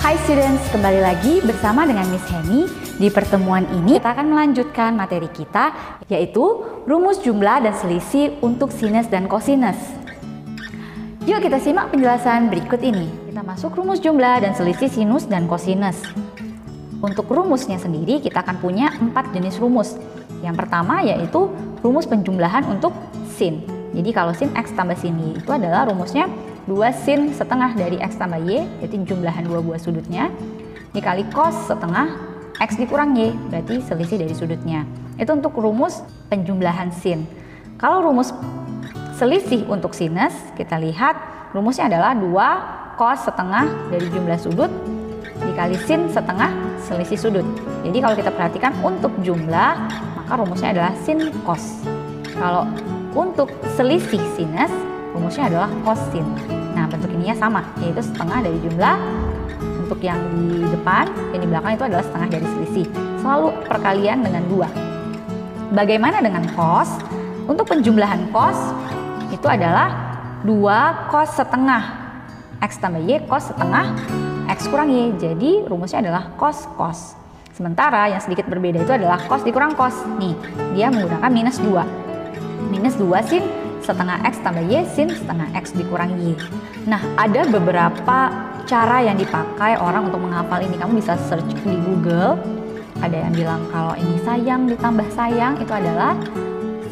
Hai students, kembali lagi bersama dengan Miss Henny. Di pertemuan ini kita akan melanjutkan materi kita, yaitu rumus jumlah dan selisih untuk sinus dan kosinus. Yuk kita simak penjelasan berikut ini. Kita masuk rumus jumlah dan selisih sinus dan kosinus. Untuk rumusnya sendiri kita akan punya 4 jenis rumus. Yang pertama yaitu rumus penjumlahan untuk sin. Jadi kalau sin x tambah sin y itu adalah rumusnya 2 sin setengah dari x tambah y, yaitu jumlahan dua buah sudutnya, dikali cos setengah x dikurang y, berarti selisih dari sudutnya. Itu untuk rumus penjumlahan sin. Kalau rumus selisih untuk sinus, kita lihat rumusnya adalah 2 cos setengah dari jumlah sudut dikali sin setengah selisih sudut. Jadi kalau kita perhatikan untuk jumlah, maka rumusnya adalah sin cos. Kalau untuk selisih sinus, rumusnya adalah cos sin. Nah, bentuk ininya sama, yaitu setengah dari jumlah. Untuk yang di depan dan di belakang itu adalah setengah dari selisih. Selalu perkalian dengan 2. Bagaimana dengan cos? Untuk penjumlahan cos itu adalah 2 cos setengah x tambah y cos setengah x kurang y. Jadi rumusnya adalah cos cos. Sementara yang sedikit berbeda itu adalah cos dikurang cos. Nih, dia menggunakan minus 2. Minus 2 sin setengah x tambah y sin setengah x dikurang y. Nah, ada beberapa cara yang dipakai orang untuk menghafal ini. Kamu bisa search di Google. Ada yang bilang kalau ini sayang ditambah sayang itu adalah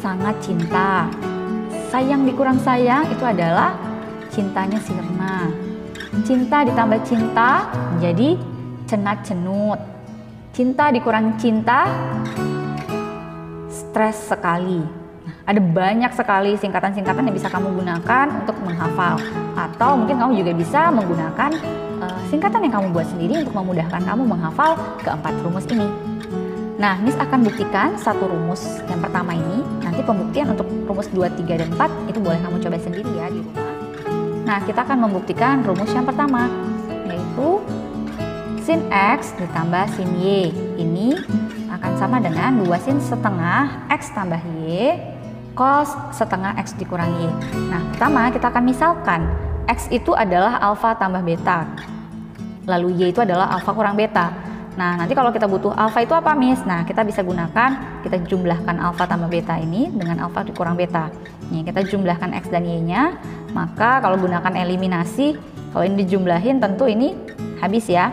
sangat cinta. Sayang dikurang sayang itu adalah cintanya sirna. Cinta ditambah cinta menjadi cenat-cenut. Cinta dikurang cinta stres sekali. Nah, ada banyak sekali singkatan-singkatan yang bisa kamu gunakan untuk menghafal. Atau mungkin kamu juga bisa menggunakan singkatan yang kamu buat sendiri untuk memudahkan kamu menghafal keempat rumus ini. Nah, Miss akan buktikan satu rumus yang pertama ini. Nanti pembuktian untuk rumus 2, 3, dan 4 itu boleh kamu coba sendiri ya di rumah. Nah, kita akan membuktikan rumus yang pertama, yaitu sin x ditambah sin y. Ini akan sama dengan 2 sin setengah x tambah y cos setengah x dikurang y. Nah, pertama kita akan misalkan x itu adalah alfa tambah beta, lalu y itu adalah alfa kurang beta. Nah, nanti kalau kita butuh alfa itu apa, Miss? Nah, kita bisa gunakan, kita jumlahkan alfa tambah beta ini dengan alfa dikurang beta. Nih, kita jumlahkan x dan y-nya, maka kalau gunakan eliminasi, kalau ini dijumlahin tentu ini habis ya.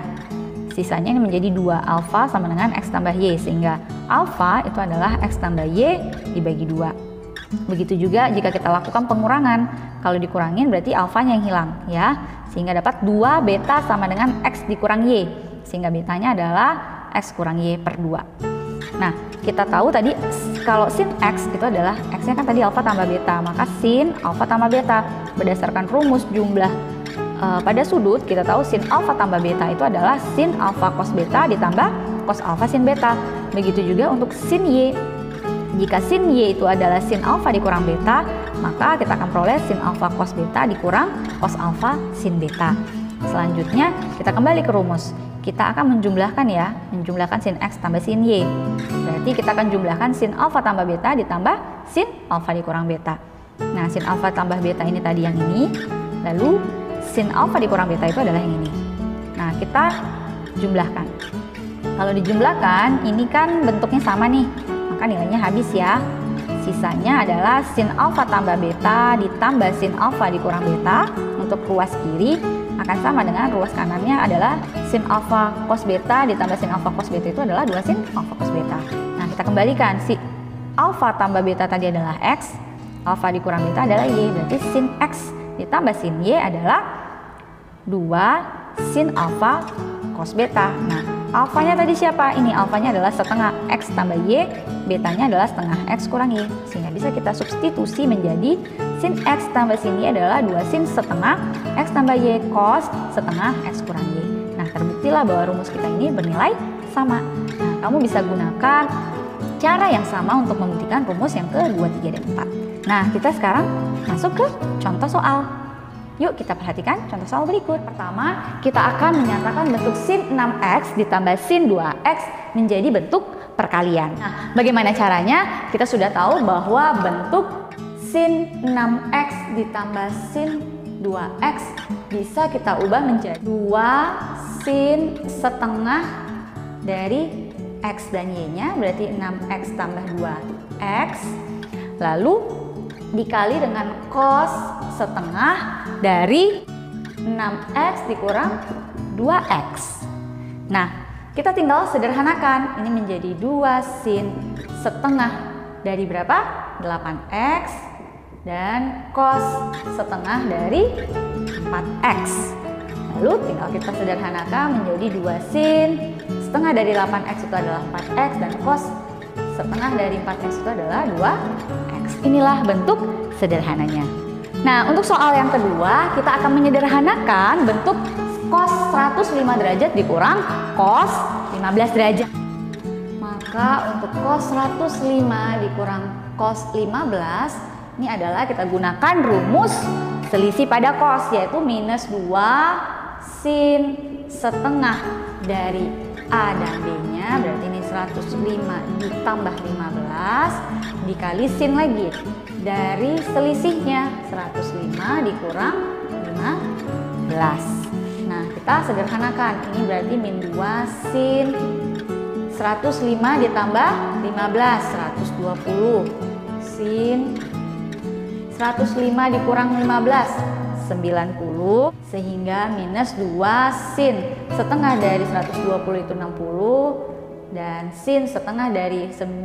Sisanya ini menjadi 2 alfa sama dengan x tambah y, sehingga alfa itu adalah x tambah y dibagi 2. Begitu juga jika kita lakukan pengurangan, kalau dikurangin berarti alfanya yang hilang ya, sehingga dapat 2 beta sama dengan x dikurang y, sehingga betanya adalah x kurang y per 2. Nah, kita tahu tadi kalau sin x itu adalah x-nya kan tadi alfa tambah beta, maka sin alfa tambah beta berdasarkan rumus jumlah pada sudut, kita tahu sin alfa tambah beta itu adalah sin alfa cos beta ditambah cos alfa sin beta. Begitu juga untuk sin y. Jika sin y itu adalah sin alfa dikurang beta, maka kita akan peroleh sin alfa cos beta dikurang cos alfa sin beta. Selanjutnya kita kembali ke rumus. Kita akan menjumlahkan ya, menjumlahkan sin x tambah sin y. Berarti kita akan jumlahkan sin alfa tambah beta ditambah sin alfa dikurang beta. Nah, sin alfa tambah beta ini tadi yang ini, lalu sin alfa dikurang beta itu adalah yang ini. Nah, kita jumlahkan. Kalau dijumlahkan, ini kan bentuknya sama nih, maka nilainya habis ya. Sisanya adalah sin alfa tambah beta ditambah sin alfa dikurang beta. Untuk ruas kiri akan sama dengan ruas kanannya adalah sin alfa cos beta ditambah sin alfa cos beta itu adalah 2 sin alfa cos beta. Nah, kita kembalikan, si alfa tambah beta tadi adalah x, alfa dikurang beta adalah y, berarti sin x ditambah sin y adalah 2 sin alfa cos beta. Nah, alfanya tadi siapa? Ini alfanya adalah setengah x tambah y, betanya adalah setengah x kurang y, sehingga bisa kita substitusi menjadi sin x tambah sin y adalah 2 sin setengah x tambah y cos setengah x kurang y. Nah, terbuktilah bahwa rumus kita ini bernilai sama. Nah, kamu bisa gunakan cara yang sama untuk membuktikan rumus yang ke-2, 3, dan 4. Nah, kita sekarang masuk ke contoh soal. Yuk kita perhatikan contoh soal berikut. Pertama, kita akan menyatakan bentuk sin 6x ditambah sin 2x menjadi bentuk perkalian. Nah, bagaimana caranya? Kita sudah tahu bahwa bentuk sin 6x ditambah sin 2x bisa kita ubah menjadi 2 sin setengah dari X dan Y-nya, berarti 6X tambah 2X, lalu dikali dengan cos setengah dari 6X dikurang 2X. Nah, kita tinggal sederhanakan, ini menjadi 2 sin setengah dari berapa? 8X dan cos setengah dari 4X. Lalu tinggal kita sederhanakan menjadi 2 sin setengah dari 8X itu adalah 4X dan cos setengah dari 4X itu adalah 2X. Inilah bentuk sederhananya. Nah, untuk soal yang kedua, kita akan menyederhanakan bentuk cos 105 derajat dikurang cos 15 derajat. Maka untuk cos 105 dikurang cos 15, ini adalah kita gunakan rumus selisih pada cos, yaitu minus 2 sin setengah dari A dan B-nya, berarti ini 105 ditambah 15 dikali sin lagi dari selisihnya 105 dikurang 15. Nah, kita sederhanakan, ini berarti min 2 sin 105 ditambah 15, 120 sin 105 dikurang 15, 90, sehingga minus 2 sin setengah dari 120 itu 60 dan sin setengah dari 90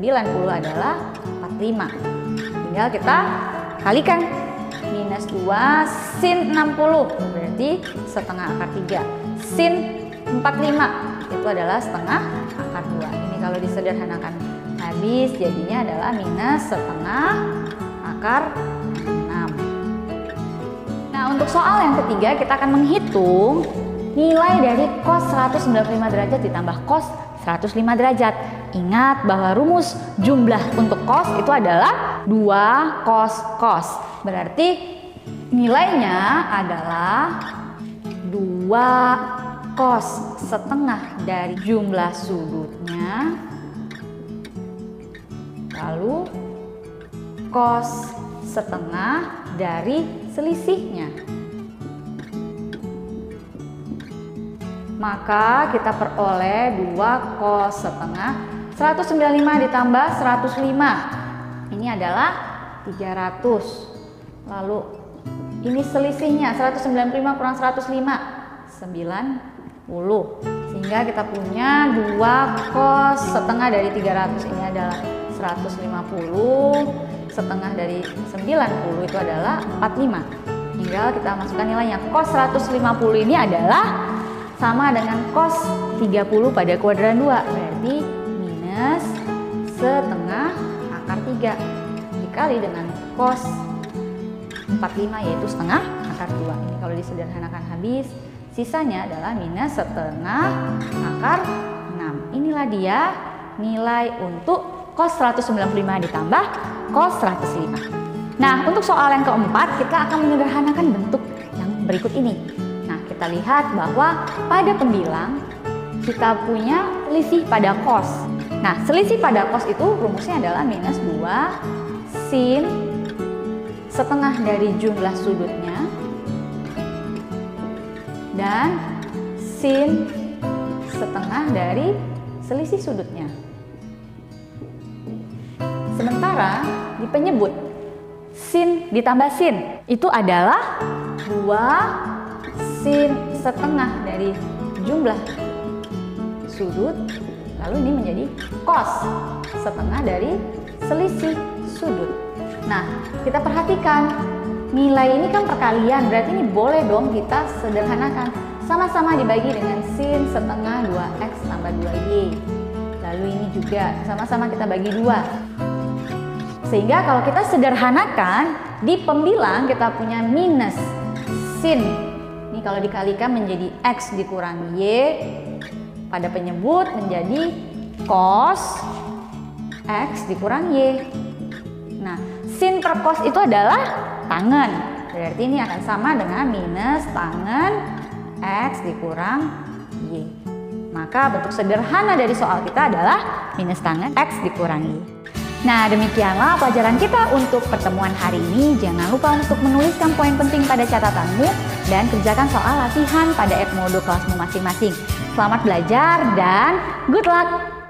adalah 45. Tinggal kita kalikan, minus 2 sin 60 berarti setengah akar 3, sin 45 itu adalah setengah akar 2. Ini kalau disederhanakan habis jadinya adalah minus setengah akar 6. Nah, untuk soal yang ketiga kita akan menghitung nilai dari cos 195 derajat ditambah cos 105 derajat. Ingat bahwa rumus jumlah untuk cos itu adalah 2 cos cos. Berarti nilainya adalah 2 cos setengah dari jumlah sudutnya, lalu cos setengah dari selisihnya. Maka kita peroleh 2 cos setengah 195 ditambah 105. Ini adalah 300. Lalu ini selisihnya 195 kurang 105, 90. Sehingga kita punya 2 cos setengah dari 300 ini adalah 150, setengah dari 90 itu adalah 45. Tinggal kita masukkan nilainya. Cos 150 ini adalah sama dengan cos 30 pada kuadran 2, berarti minus setengah akar 3 dikali dengan cos 45 yaitu setengah akar 2. Ini kalau disederhanakan habis, sisanya adalah minus setengah akar 6. Inilah dia nilai untuk cos 195 ditambah cos 105. Nah, untuk soal yang keempat kita akan menyederhanakan bentuk yang berikut ini. Nah, kita lihat bahwa pada pembilang kita punya selisih pada cos. Nah, selisih pada cos itu rumusnya adalah minus 2 sin setengah dari jumlah sudutnya dan sin setengah dari selisih sudutnya. Sementara di penyebut sin ditambah sin itu adalah 2 sin setengah dari jumlah sudut, lalu ini menjadi cos setengah dari selisih sudut. Nah, kita perhatikan nilai ini kan perkalian, berarti ini boleh dong kita sederhanakan. Sama-sama dibagi dengan sin setengah 2x tambah 2y. Lalu ini juga sama-sama kita bagi 2. Sehingga kalau kita sederhanakan, di pembilang kita punya minus sin. Ini kalau dikalikan menjadi x dikurang y, pada penyebut menjadi cos x dikurang y. Nah, sin per cos itu adalah tangen. Berarti ini akan sama dengan minus tangen x dikurang y. Maka bentuk sederhana dari soal kita adalah minus tangen x dikurang y. Nah, demikianlah pelajaran kita untuk pertemuan hari ini. Jangan lupa untuk menuliskan poin penting pada catatanmu dan kerjakan soal latihan pada Edmodo kelasmu masing-masing. Selamat belajar dan good luck!